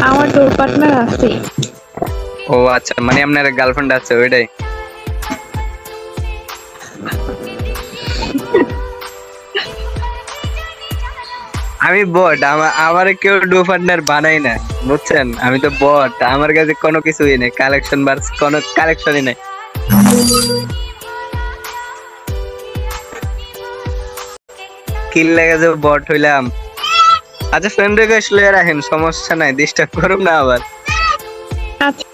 আমার ডোর পার্টনার আছে। ও আচ্ছা, মানে আপনার গার্লফ্রেন্ড আছে ওইটাই। আমি বট, আমার কেউ ডু পার্টনার বানাই না, বুঝছেন? আমি তো বট, আমার কাছে কোনো কিছুই নেই, কালেকশন বার্স কোনো কালেকশনই নেই। কিল লেগে যে বট হইলাম। আচ্ছা ফ্রেন্ড রিকোয়েস্ট লয়ে রাখেন, সমস্যা নাই, ডিস্টার্ব করুন না আবার। আচ্ছা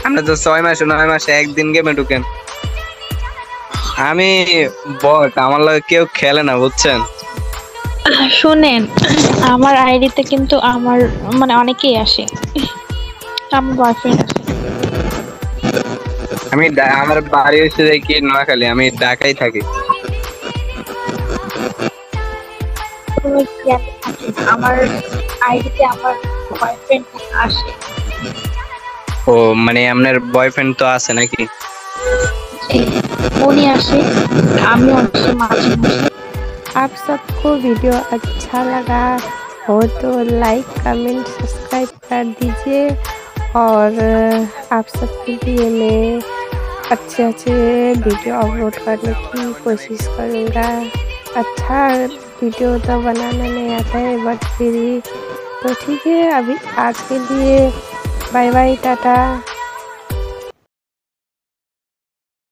আমরা তো 6 মাস 9 মাসে একদিন গেমে ঢুকেন। আমি বট, আমার লগে কেউ খেলে না, বুঝছেন? শোনেন, আমার আইডিতে কিন্তু আমার মানে অনেকেই আসে, আমার বয়ফ্রেন্ড আছে। আমার বাড়ি হচ্ছে যে কি নোয়াখালী, আমি ঢাকায় থাকি। তুমি কি জানো, আমার আইডিতে আমার বয়ফ্রেন্ড আসে। ও মানে আপনার বয়ফ্রেন্ড তো আছে নাকি? জি, উনি আসে, আমিও আসি মাঝে মাঝে। आप सबको वीडियो अच्छा लगा हो तो लाइक कमेंट सब्सक्राइब कर दीजिए। और आप सबके लिए मैं अच्छे अच्छे वीडियो अपलोड करने की कोशिश करूँगा। अच्छा वीडियो तो बनाना नहीं आता है बट फिर भी तो ठीक है। अभी आज के लिए बाय बाय, टाटा।